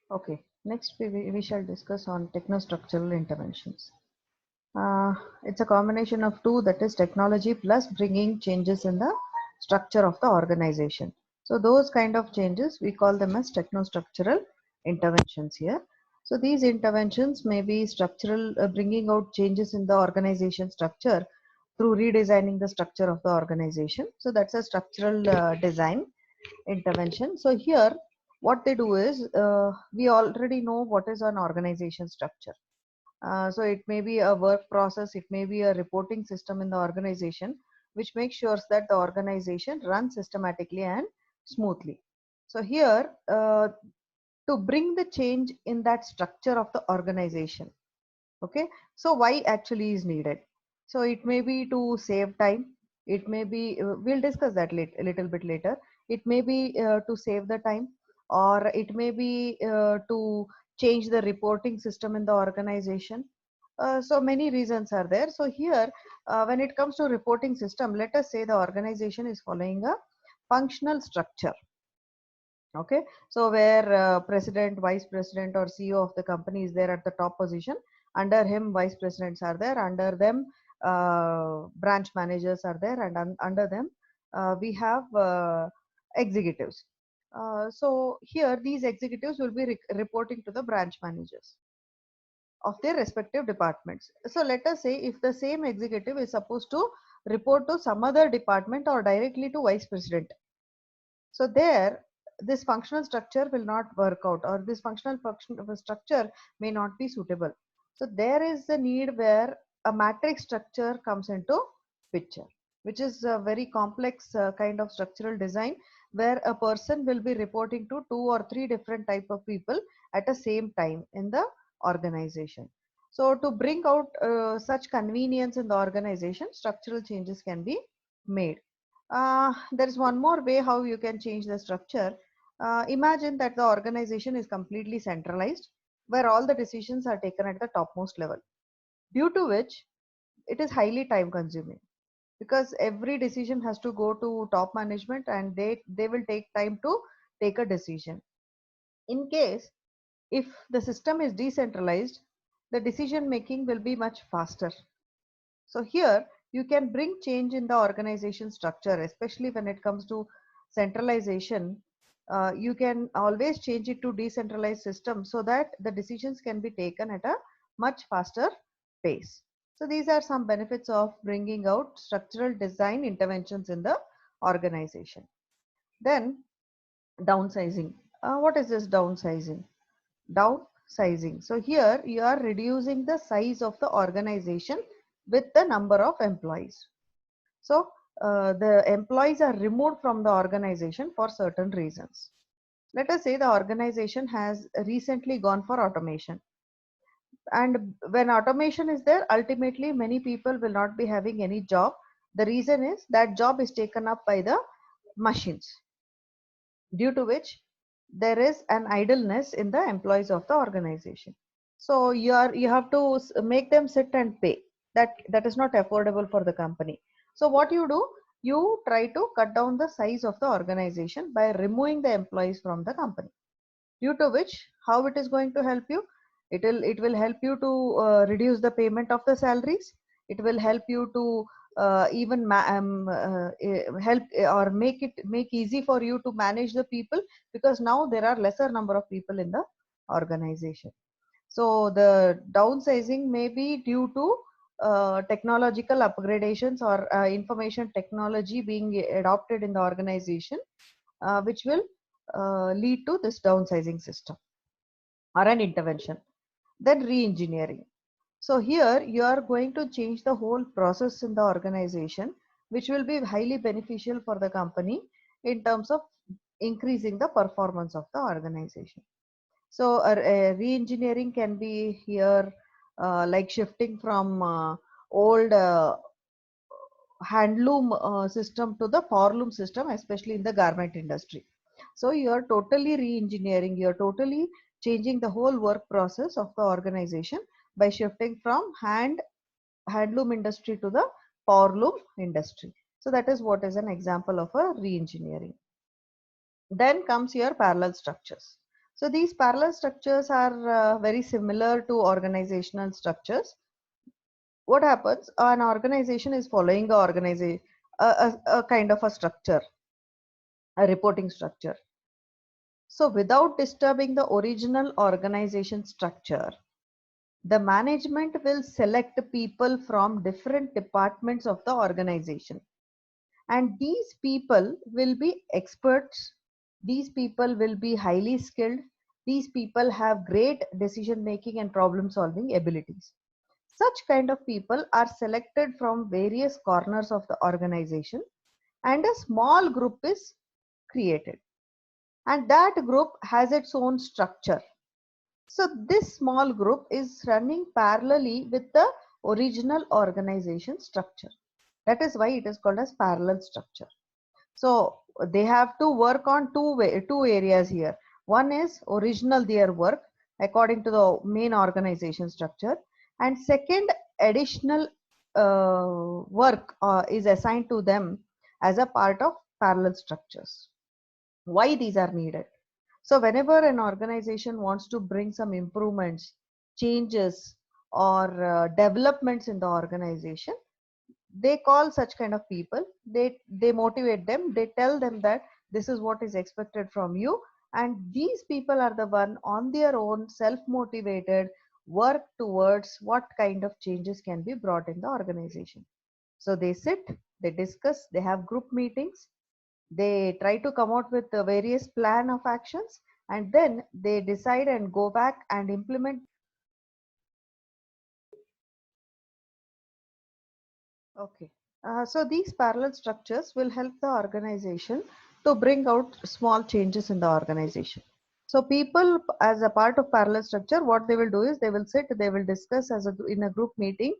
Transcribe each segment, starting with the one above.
Okay, next we shall discuss on technostructural interventions. Uh, it's a combination of two, that is technology plus bringing changes in the structure of the organization. So those kind of changes we call them as technostructural interventions here. So these interventions may be structural, bringing out changes in the organization structure through redesigning the structure of the organization. So that's a structural design intervention. So here what they do is, we already know what is an organization structure. So it may be a work process, it may be a reporting system in the organization, which makes sure that the organization runs systematically and smoothly. So here, to bring the change in that structure of the organization, okay, so why actually is needed? So it may be to save time, it may be, we'll discuss that a little bit later. It may be to save the time, or it may be to change the reporting system in the organization. So many reasons are there. So here, when it comes to reporting system, let us say the organization is following a functional structure. Okay, so where president, vice president, or CEO of the company is there at the top position. Under him, vice presidents are there. Under them, branch managers are there, and under them, we have executives. So here, these executives will be reporting to the branch managers of their respective departments. So let us say if the same executive is supposed to report to some other department or directly to vice president, so there, this functional structure will not work out, or this function structure may not be suitable. So there is a need where a matrix structure comes into picture, which is a very complex kind of structural design, where a person will be reporting to two or three different type of people at the same time in the organization. So to bring out such convenience in the organization, structural changes can be made. There is one more way how you can change the structure. Imagine that the organization is completely centralized, where all the decisions are taken at the topmost level, due to which it is highly time consuming, because every decision has to go to top management, and they will take time to take a decision. In case if the system is decentralized, the decision making will be much faster. So here you can bring change in the organization structure, especially when it comes to centralization. You can always change it to decentralized system so that the decisions can be taken at a much faster pace. So these are some benefits of bringing out structural design interventions in the organization. Then downsizing. What is this downsizing? Downsizing. So here you are reducing the size of the organization with the number of employees. So the employees are removed from the organization for certain reasons. Let us say the organization has recently gone for automation. And when automation is there, ultimately many people will not be having any job. The reason is that job is taken up by the machines, due to which there is an idleness in the employees of the organization. So you have to make them sit and pay. That is not affordable for the company. So what you do, you try to cut down the size of the organization by removing the employees from the company, due to which how it is going to help you, it will help you to reduce the payment of the salaries. It will help you to even help or make easy for you to manage the people, because now there are lesser number of people in the organization. So the downsizing may be due to technological upgradations or information technology being adopted in the organization, which will lead to this downsizing system or an intervention. Then re-engineering. So here you are going to change the whole process in the organization, which will be highly beneficial for the company in terms of increasing the performance of the organization. So re-engineering can be here, like shifting from old handloom system to the powerloom system, especially in the garment industry. So you are totally re-engineering, you are totally changing the whole work process of the organization by shifting from handloom industry to the powerloom industry. So that is what is an example of a re-engineering. Then comes your parallel structures. So these parallel structures are very similar to organizational structures. What happens? An organization is following a kind of a structure, a reporting structure. So without disturbing the original organization structure, the management will select people from different departments of the organization. And these people will be experts. These people will be highly skilled. These people have great decision making and problem solving abilities. Such kind of people are selected from various corners of the organization, and a small group is created. And that group has its own structure. So this small group is running parallelly with the original organization structure. That is why it is called as parallel structure. So they have to work on two areas here. One is original their work according to the main organization structure, and second, additional work is assigned to them as a part of parallel structures. Why these are needed? So whenever an organization wants to bring some improvements, changes, or developments in the organization, they call such kind of people. They motivate them. They tell them that this is what is expected from you, and these people are the one on their own, self motivated, work towards what kind of changes can be brought in the organization. So they sit, they discuss, they have group meetings, they try to come out with the various plan of actions, and then they decide and go back and implement. Okay. So these parallel structures will help the organization to bring out small changes in the organization. So people, as a part of parallel structure, what they will do is they will sit, they will discuss in a group meeting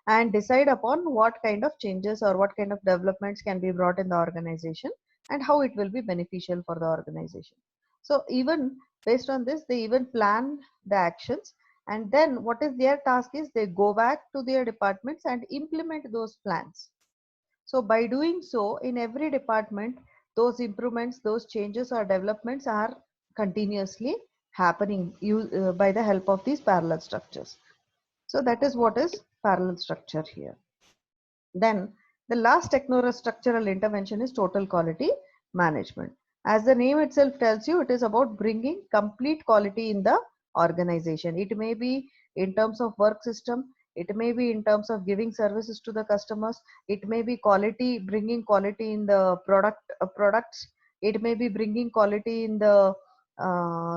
and decide upon what kind of changes or what kind of developments can be brought in the organization and how it will be beneficial for the organization. So even based on this, they even plan the actions, and then what is their task is they go back to their departments and implement those plans. So by doing so, in every department, those improvements, those changes or developments are continuously happening by the help of these parallel structures. So that is what is parallel structure here. Then the last techno-structural intervention is total quality management. As the name itself tells you, it is about bringing complete quality in the organization. It may be in terms of work system, it may be in terms of giving services to the customers, it may be quality, bringing quality in the products, it may be bringing quality in the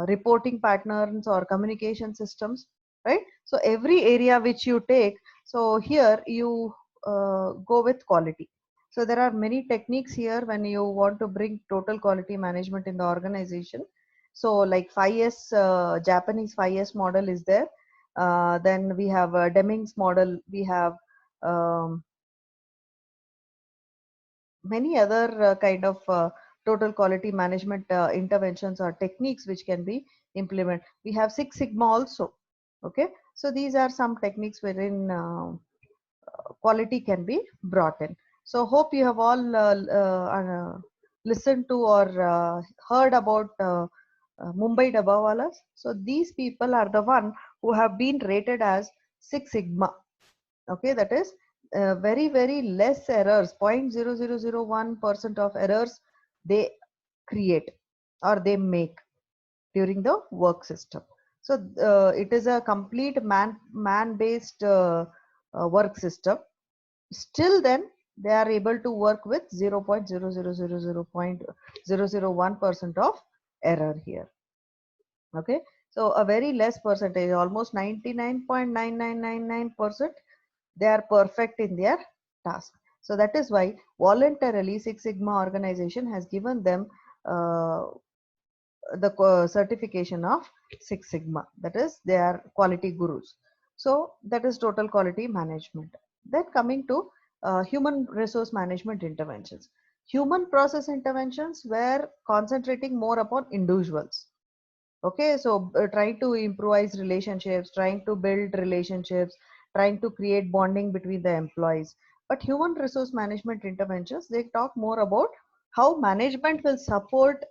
reporting patterns or communication systems, right? So every area which you take, so here you go with quality. So there are many techniques here when you want to bring total quality management in the organization. So like 5S, Japanese 5S model is there. Then we have Deming's model. We have um, many other kind of total quality management interventions or techniques which can be implemented. We have Six Sigma also. Okay, so these are some techniques wherein quality can be brought in. So hope you have all listened to or heard about Mumbai Dabbawalas. So these people are the one who have been rated as Six Sigma. Okay, that is very less errors, 0.0001% of errors they create or they make during the work system. So it is a complete man based work system. Still then they are able to work with 0.00000.001% of error here. Okay, so a very less percentage, almost 99.9999%, they are perfect in their task. So that is why voluntarily Six Sigma organization has given them the certification of Six Sigma, that is they are quality gurus. So that is total quality management. Then coming to human resource management interventions. Human process interventions were concentrating more upon individuals. Okay, so trying to improvise relationships, trying to build relationships, trying to create bonding between the employees. But human resource management interventions, they talk more about how management will support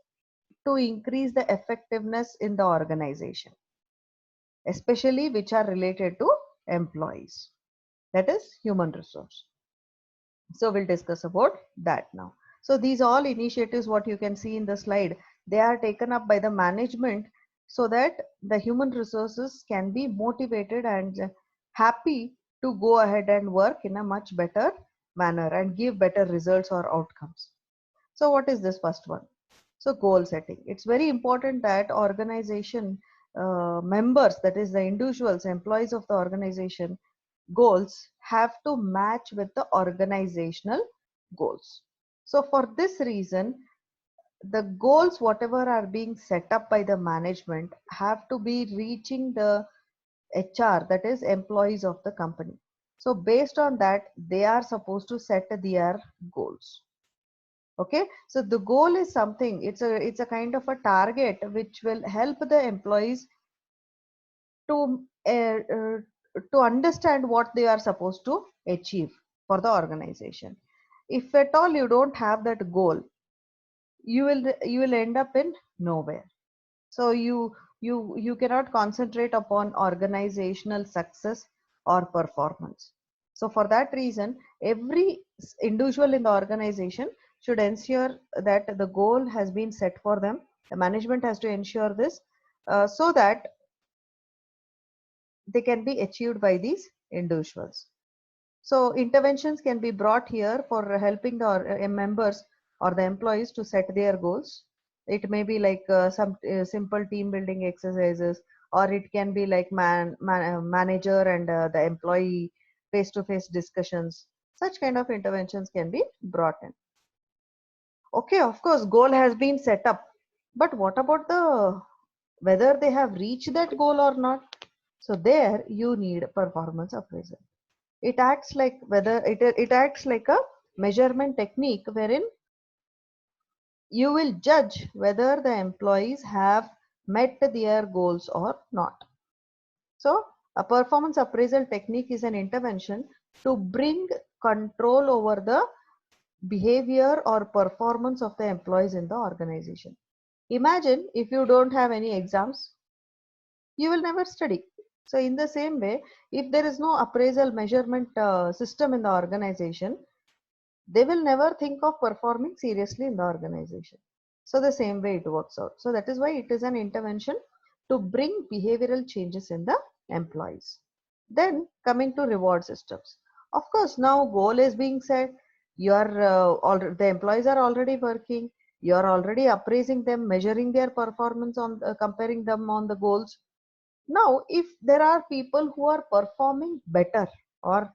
to increase the effectiveness in the organization, especially which are related to employees. That is human resource. So we'll discuss about that now. So these all initiatives, what you can see in the slide, they are taken up by the management so that the human resources can be motivated and happy to go ahead and work in a much better manner and give better results or outcomes. So what is this first one? So goal setting. It's very important that organization members, that is the individuals, employees of the organization, goals have to match with the organizational goals. So for this reason, the goals whatever are being set up by the management have to be reaching the HR, that is employees of the company. So based on that, they are supposed to set their goals. Okay, so the goal is something, it's a kind of a target which will help the employees to to understand what they are supposed to achieve for the organization. If at all you don't have that goal, you will end up in nowhere. So you cannot concentrate upon organizational success or performance. So for that reason, every individual in the organization should ensure that the goal has been set for them. The management has to ensure this so that they can be achieved by these individuals. So interventions can be brought here for helping the members or the employees to set their goals. It may be like some simple team building exercises, or it can be like manager and the employee face-to-face discussions. Such kind of interventions can be brought in. Okay, of course, goal has been set up, but what about the whether they have reached that goal or not? So there you need performance appraisal. It acts like it acts like a measurement technique wherein you will judge whether the employees have met their goals or not. So a performance appraisal technique is an intervention to bring control over the behavior or performance of the employees in the organization. Imagine if you don't have any exams, you will never study. So in the same way, if there is no appraisal measurement system in the organization, they will never think of performing seriously in the organization. So the same way it works out. So that is why it is an intervention to bring behavioral changes in the employees. Then coming to reward systems. Of course, now goal is being set. The employees are already working. You are already appraising them, measuring their performance on comparing them on the goals. Now, if there are people who are performing better or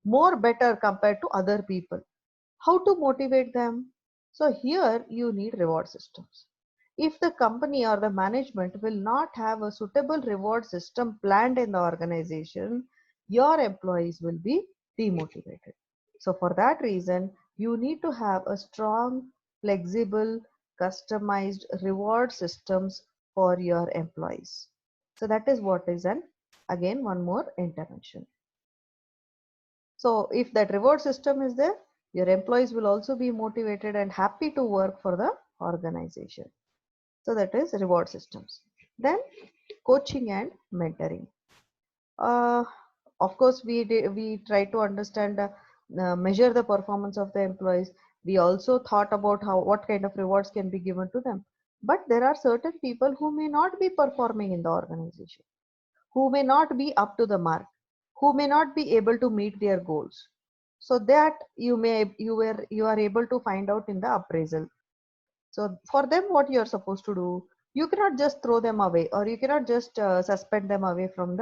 more better compared to other people, how to motivate them? So here you need reward systems. If the company or the management will not have a suitable reward system planned in the organization, your employees will be demotivated. So for that reason, you need to have a strong, flexible, customized reward systems for your employees. So that is what is again one more intervention. So if that reward system is there, your employees will also be motivated and happy to work for the organization. So that is reward systems. Then coaching and mentoring. Uh, of course, we try to understand, measure the performance of the employees. We also thought about what kind of rewards can be given to them. But there are certain people who may not be performing in the organization, who may not be up to the mark, who may not be able to meet their goals. So that you are able to find out in the appraisal. So for them, what you are supposed to do, you cannot just throw them away, or you cannot just suspend them away from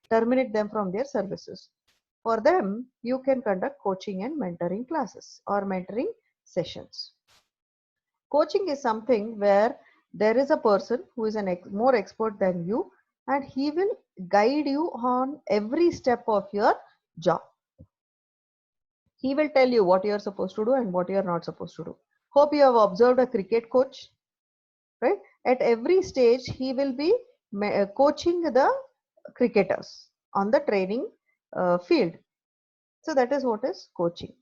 terminate them from their services. For them, you can conduct coaching and mentoring classes or mentoring sessions. Coaching is something where there is a person who is more expert than you, and he will guide you on every step of your job. He will tell you what you are supposed to do and what you are not supposed to do. Hope you have observed a cricket coach, right? At every stage, he will be coaching the cricketers on the training field. So that is what is coaching.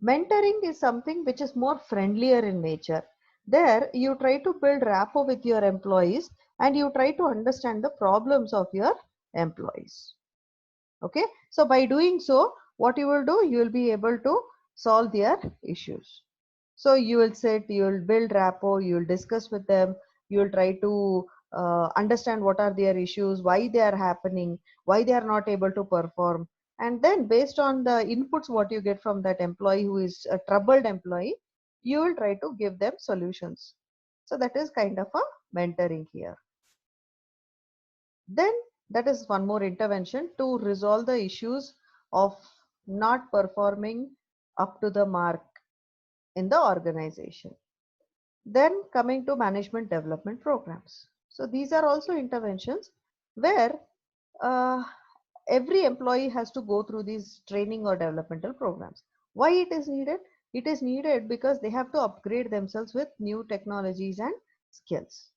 Mentoring is something which is more friendlier in nature. There you try to build rapport with your employees and you try to understand the problems of your employees. Okay, so by doing so, what you will do, you will be able to solve their issues. So you will sit, you will build rapport, you will discuss with them, you will try to understand what are their issues, why they are happening, why they are not able to perform. And then based on the inputs what you get from that employee who is a troubled employee, you will try to give them solutions. So that is kind of a mentoring here. Then that is one more intervention to resolve the issues of not performing up to the mark in the organization. Then coming to management development programs. So these are also interventions where uh, every employee has to go through these training or developmental programs. Why it is needed? It is needed because they have to upgrade themselves with new technologies and skills.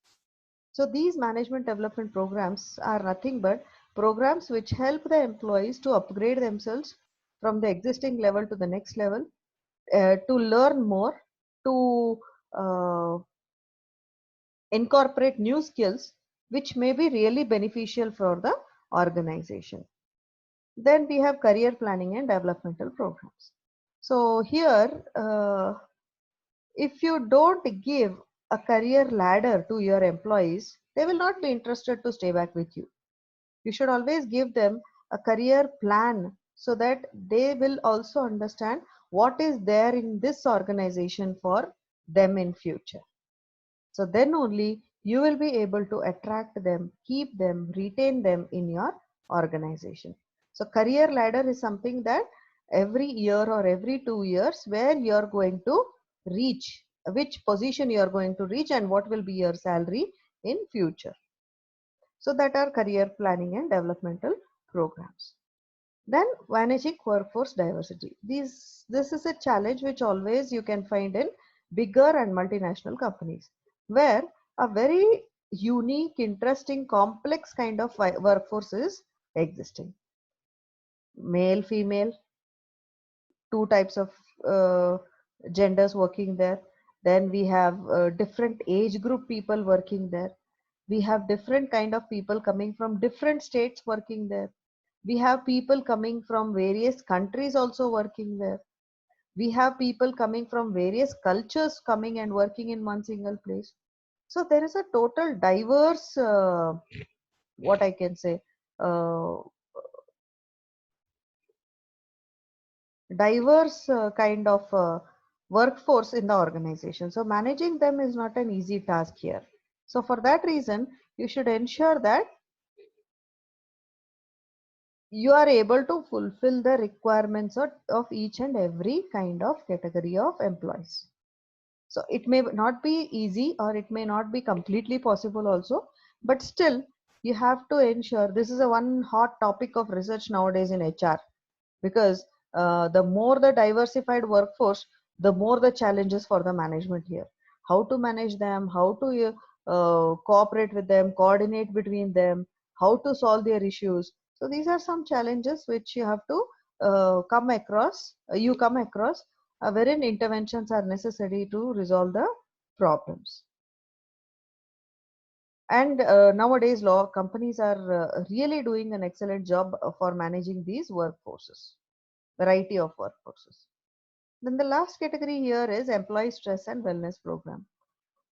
So these management development programs are nothing but programs which help the employees to upgrade themselves from the existing level to the next level, to learn more, to uh, incorporate new skills which may be really beneficial for the organization. Then we have career planning and developmental programs. So here, if you don't give a career ladder to your employees, they will not be interested to stay back with you. You should always give them a career plan so that they will also understand what is there in this organization for them in future. So then only you will be able to attract them, keep them, retain them in your organization. So career ladder is something that every year or every 2 years where you are going to reach, which position you are going to reach and what will be your salary in future. So that are career planning and developmental programs. Then managing workforce diversity. This is a challenge which always you can find in bigger and multinational companies, where a very unique, interesting, complex kind of workforce is existing. Male, female, two types of uh, genders working there. Then we have different age group people working there. We have different kind of people coming from different states working there. We have people coming from various countries also working there. We have people coming from various cultures coming and working in one single place. So there is a total diverse, what I can say, uh, diverse kind of workforce in the organization. So managing them is not an easy task here. So for that reason, you should ensure that you are able to fulfill the requirements of each and every kind of category of employees. So it may not be easy or it may not be completely possible also, but still you have to ensure. This is a one hot topic of research nowadays in HR, because the more the diversified workforce, the more the challenges for the management here. How to manage them, how to cooperate with them, coordinate between them, how to solve their issues. So these are some challenges which you have to come across, wherein interventions are necessary to resolve the problems. And nowadays, law companies are really doing an excellent job for managing these workforces, variety of workforces. Then the last category here is employee stress and wellness program.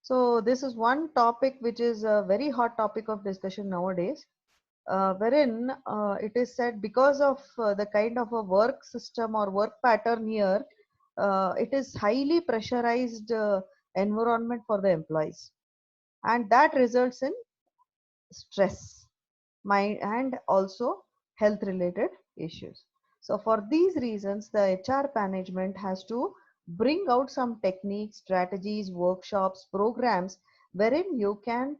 So this is one topic which is a very hot topic of discussion nowadays, wherein it is said because of the kind of a work system or work pattern here, it is highly pressurized environment for the employees, and that results in stress, mind, and also health related issues. So for these reasons, the HR management has to bring out some techniques, strategies, workshops, programs wherein you can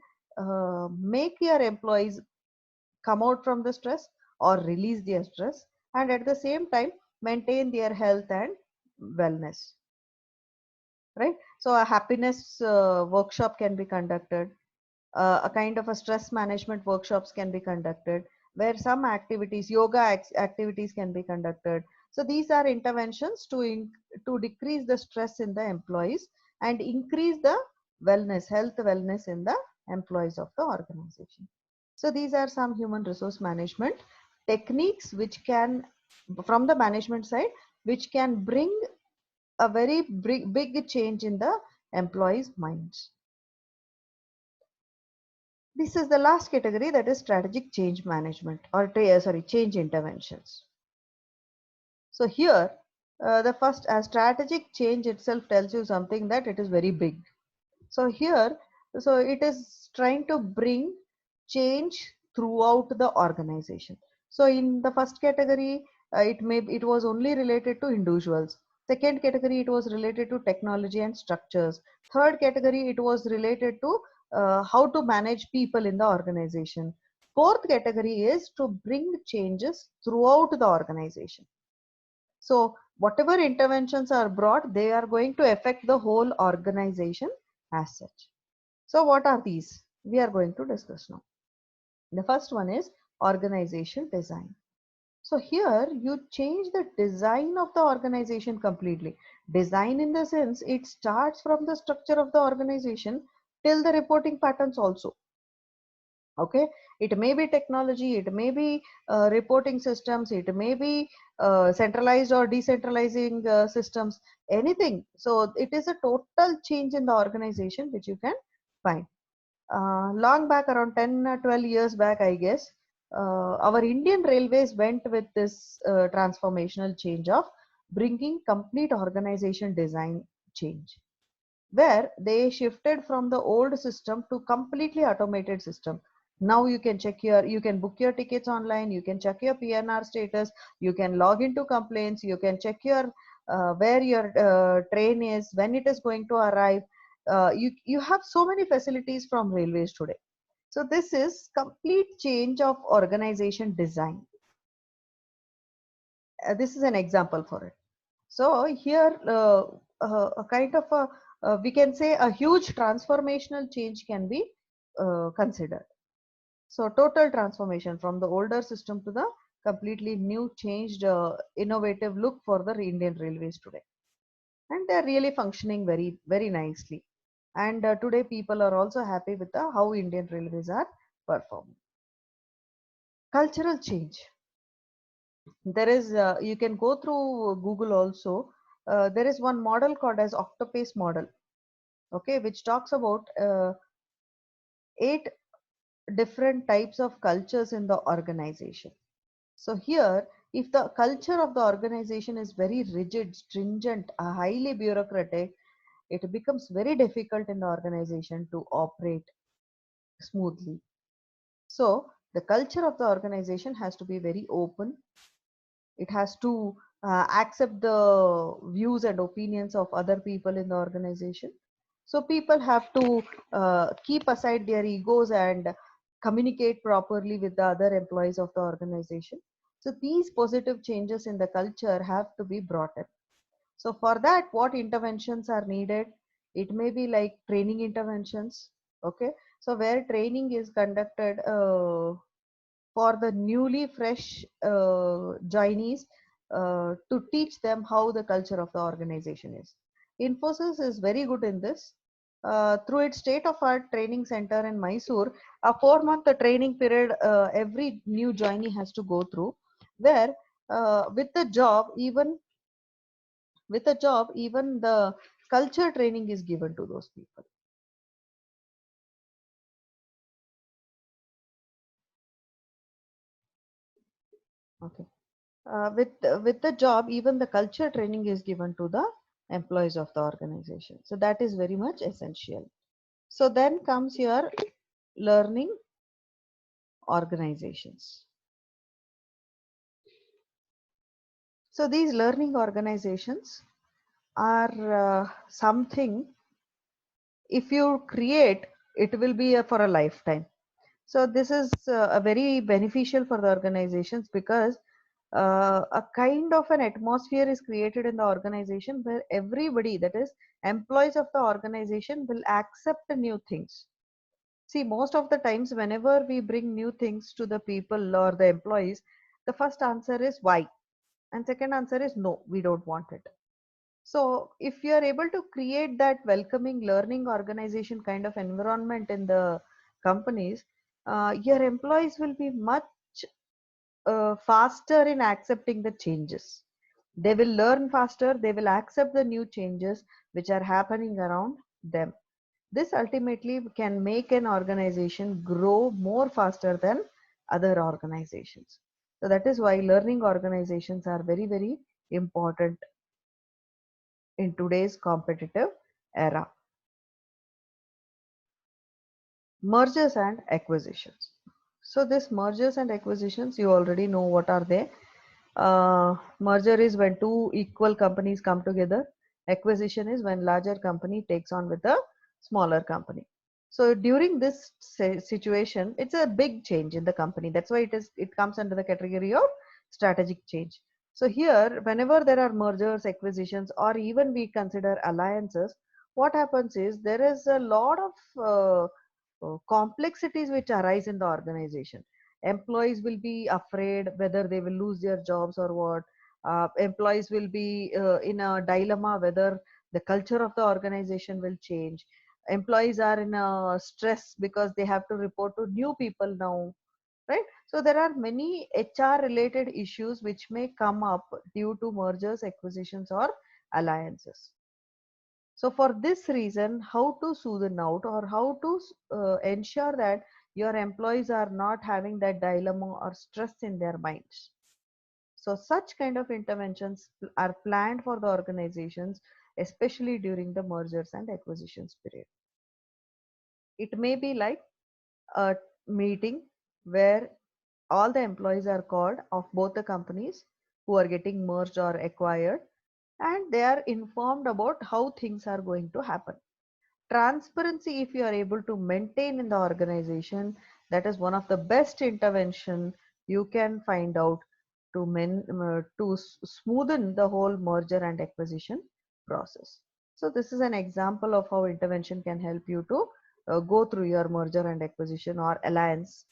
make your employees come out from the stress or release their stress, and at the same time maintain their health and wellness, right? So a happiness workshop can be conducted, a kind of a stress management workshops can be conducted, where some activities, yoga activities can be conducted. So these are interventions to decrease the stress in the employees and increase the wellness, health wellness in the employees of the organization. So these are some human resource management techniques which can, from the management side, which can bring a very big change in the employees' minds. This is the last category, that is strategic change management, or change interventions. So here, the first strategic change itself tells you something that it is very big. So here, so it is trying to bring change throughout the organization. So in the first category, it was only related to individuals. Second category, it was related to technology and structures. Third category, it was related to how to manage people in the organization. Fourth category is to bring changes throughout the organization. So whatever interventions are brought, they are going to affect the whole organization as such. So what are these? We are going to discuss now. The first one is organization design. So here you change the design of the organization completely. Design in the sense it starts from the structure of the organization till the reporting patterns also. Okay, it may be technology, it may be reporting systems, it may be centralized or decentralizing systems, anything. So it is a total change in the organization which you can find. Long back, around 10 or 12 years back, I guess, our Indian Railways went with this transformational change of bringing complete organization design change, where they shifted from the old system to completely automated system. Now you can you can book your tickets online, you can check your PNR status, you can log into complaints, you can check your where your train is, when it is going to arrive. You have so many facilities from railways today. So this is complete change of organization design. This is an example for it. So here, a kind of a, we can say a huge transformational change can be considered. So total transformation from the older system to the completely new, changed, innovative look for the Indian Railways today. And they're really functioning very, very nicely. And today people are also happy with how Indian Railways are performing. Cultural change. There is, you can go through Google also. There is one model called as Octopace model, okay, which talks about 8 different types of cultures in the organization. So here, if the culture of the organization is very rigid, stringent, highly bureaucratic, it becomes very difficult in the organization to operate smoothly. So the culture of the organization has to be very open. It has to accept the views and opinions of other people in the organization. So people have to keep aside their egos and communicate properly with the other employees of the organization. So these positive changes in the culture have to be brought in. So for that, what interventions are needed? It may be like training interventions. Okay, so where training is conducted for the newly fresh joinees, to teach them how the culture of the organization is. Infosys is very good in this. Through its state-of-art training center in Mysore, a 4-month training period every new joinee has to go through, where with the job, even the culture training is given to those people. Okay. With the job, even the culture training is given to the employees of the organization. So that is very much essential. So then comes your learning organizations. So these learning organizations are something, if you create, it will be for a lifetime. So this is a very beneficial for the organizations, because a kind of an atmosphere is created in the organization where everybody, that is employees of the organization, will accept new things. See, most of the times whenever we bring new things to the people or the employees, the first answer is why, and second answer is no, we don't want it. So if you are able to create that welcoming learning organization kind of environment in the companies, your employees will be much faster in accepting the changes. They will learn faster, they will accept the new changes which are happening around them. This ultimately can make an organization grow more faster than other organizations. So that is why learning organizations are very, very important in today's competitive era. Mergers and acquisitions. So this mergers and acquisitions, you already know what are they. Merger is when two equal companies come together. Acquisition is when larger company takes on with a smaller company. So during this situation, it's a big change in the company. That's why it comes under the category of strategic change. So here, whenever there are mergers, acquisitions, or even we consider alliances, what happens is there is a lot of complexities which arise in the organization. Employees will be afraid whether they will lose their jobs or what. Employees will be in a dilemma whether the culture of the organization will change. Employees are in a stress because they have to report to new people now, right? So there are many HR related issues which may come up due to mergers, acquisitions, or alliances. So for this reason, how to smoothen out or how to ensure that your employees are not having that dilemma or stress in their minds. So such kind of interventions are planned for the organizations, especially during the mergers and acquisitions period. It may be like a meeting where all the employees are called of both the companies who are getting merged or acquired, and they are informed about how things are going to happen. Transparency, if you are able to maintain in the organization, that is one of the best intervention you can find out to smoothen the whole merger and acquisition process. So this is an example of how intervention can help you to go through your merger and acquisition or alliance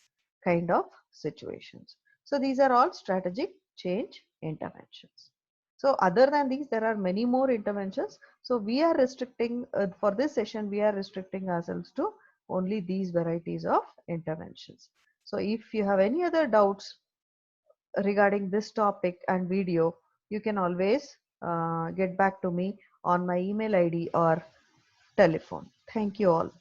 kind of situations. So these are all strategic change interventions. So other than these, there are many more interventions. So we are restricting for this session, we are restricting ourselves to only these varieties of interventions. So if you have any other doubts regarding this topic and video, you can always get back to me on my email ID or telephone. Thank you all.